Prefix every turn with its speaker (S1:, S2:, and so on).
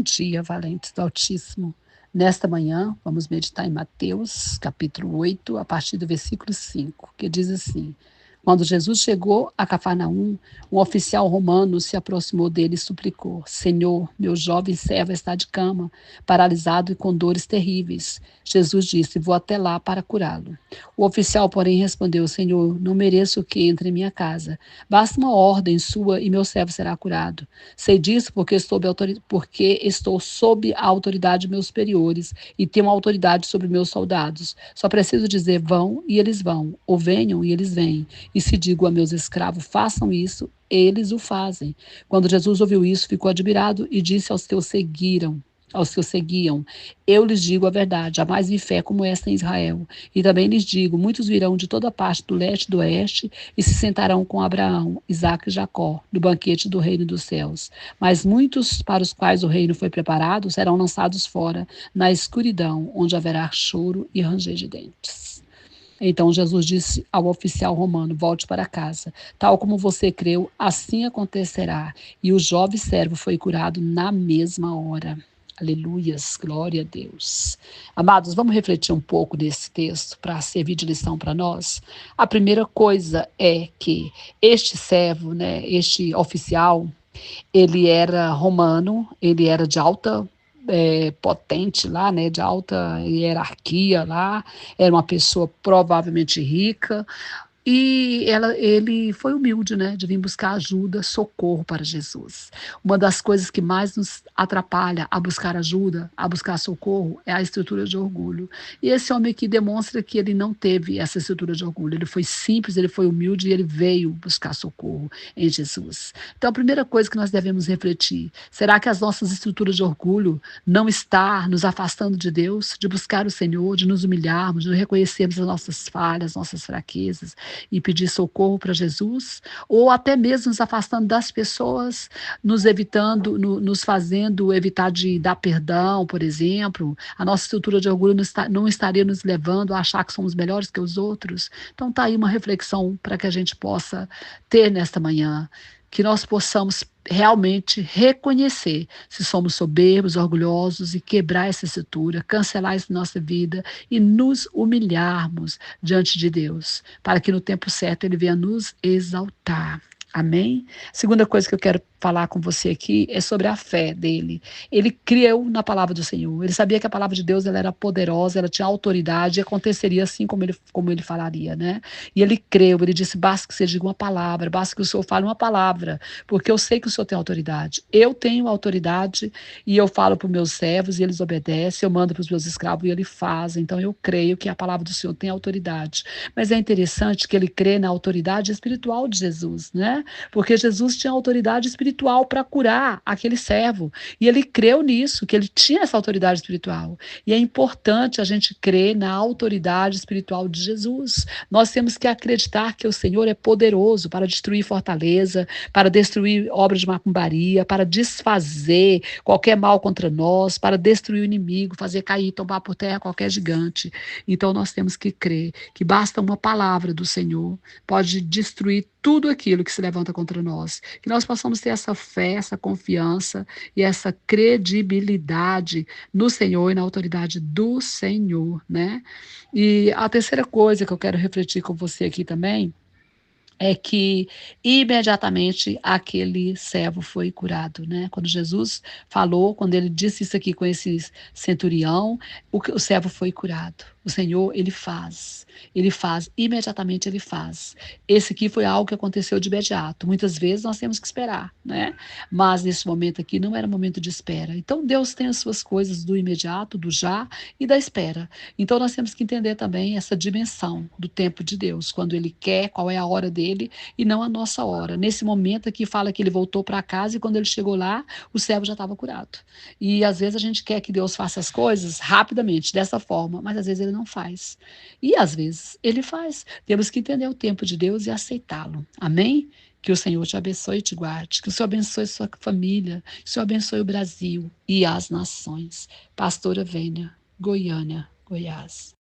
S1: dia, valentes do Altíssimo. Nesta manhã, vamos meditar em Mateus, capítulo 8, a partir do versículo 5, que diz assim: Quando Jesus chegou a Cafarnaum, um oficial romano se aproximou dele e suplicou: Senhor, meu jovem servo está de cama, paralisado e com dores terríveis. Jesus disse: Vou até lá para curá-lo. O oficial, porém, respondeu: Senhor, não mereço que entre em minha casa. Basta uma ordem sua e meu servo será curado. Sei disso porque estou sob a autoridade de meus superiores e tenho autoridade sobre meus soldados. Só preciso dizer: vão e eles vão, ou venham e eles vêm. E se digo a meus escravos: façam isso, eles o fazem. Quando Jesus ouviu isso, ficou admirado e disse aos que o seguiam: Eu lhes digo a verdade, jamais vi fé como esta em Israel. E também lhes digo: muitos virão de toda parte do leste e do oeste e se sentarão com Abraão, Isaque e Jacó, no banquete do reino dos céus. Mas muitos para os quais o reino foi preparado serão lançados fora, na escuridão, onde haverá choro e ranger de dentes. Então Jesus disse ao oficial romano: volte para casa. Tal como você creu, assim acontecerá. E o jovem servo foi curado na mesma hora. Aleluias, glória a Deus. Amados, vamos refletir um pouco nesse texto para servir de lição para nós. A primeira coisa é que este servo, este oficial, ele era romano, ele era de alta potente lá, de alta hierarquia lá, era uma pessoa provavelmente rica, e ele foi humilde, de vir buscar ajuda, socorro para Jesus. Uma das coisas que mais nos atrapalha a buscar ajuda, a buscar socorro, é a estrutura de orgulho. E esse homem aqui demonstra que ele não teve essa estrutura de orgulho. Ele foi simples, ele foi humilde e ele veio buscar socorro em Jesus. Então, a primeira coisa que nós devemos refletir: será que as nossas estruturas de orgulho não estão nos afastando de Deus, de buscar o Senhor, de nos humilharmos, de reconhecermos as nossas falhas, nossas fraquezas, e pedir socorro para Jesus, ou até mesmo nos afastando das pessoas, nos fazendo evitar de dar perdão, por exemplo? A nossa estrutura de orgulho não estaria nos levando a achar que somos melhores que os outros? Então tá aí uma reflexão para que a gente possa ter nesta manhã, que nós possamos realmente reconhecer se somos soberbos, orgulhosos, e quebrar essa estrutura, cancelar isso na nossa vida e nos humilharmos diante de Deus, para que no tempo certo Ele venha nos exaltar. Amém? Segunda coisa que eu quero falar com você aqui é sobre a fé dele. Ele creu na palavra do Senhor. Ele sabia que a palavra de Deus ela era poderosa, ela tinha autoridade e aconteceria assim como ele falaria, E ele creu, ele disse: basta que você diga uma palavra, basta que o Senhor fale uma palavra, porque eu sei que o Senhor tem autoridade. Eu tenho autoridade e eu falo para os meus servos e eles obedecem, eu mando para os meus escravos e eles fazem. Então eu creio que a palavra do Senhor tem autoridade. Mas é interessante que ele crê na autoridade espiritual de Jesus, Porque Jesus tinha autoridade espiritual para curar aquele servo. E ele creu nisso, que ele tinha essa autoridade espiritual. E é importante a gente crer na autoridade espiritual de Jesus. Nós temos que acreditar que o Senhor é poderoso para destruir fortaleza, para destruir obras de macumbaria, para desfazer qualquer mal contra nós, para destruir o inimigo, fazer cair, tombar por terra qualquer gigante. Então nós temos que crer que basta uma palavra do Senhor, pode destruir tudo aquilo que se levanta contra nós. Que nós possamos ter essa fé, essa confiança e essa credibilidade no Senhor e na autoridade do Senhor, E a terceira coisa que eu quero refletir com você aqui também é que imediatamente aquele servo foi curado, Quando Jesus falou, quando ele disse isso aqui com esse centurião, o servo foi curado. O Senhor, ele faz, imediatamente ele faz. Esse aqui foi algo que aconteceu de imediato. Muitas vezes nós temos que esperar, Mas nesse momento aqui não era momento de espera. Então Deus tem as suas coisas do imediato, do já e da espera. Então nós temos que entender também essa dimensão do tempo de Deus, quando ele quer, qual é a hora dele e não a nossa hora. Nesse momento aqui fala que ele voltou para casa e quando ele chegou lá, o servo já estava curado. E às vezes a gente quer que Deus faça as coisas rapidamente, dessa forma, mas às vezes ele não faz. E às vezes ele faz. Temos que entender o tempo de Deus e aceitá-lo. Amém? Que o Senhor te abençoe e te guarde. Que o Senhor abençoe sua família. Que o Senhor abençoe o Brasil e as nações. Pastora Vênia, Goiânia, Goiás.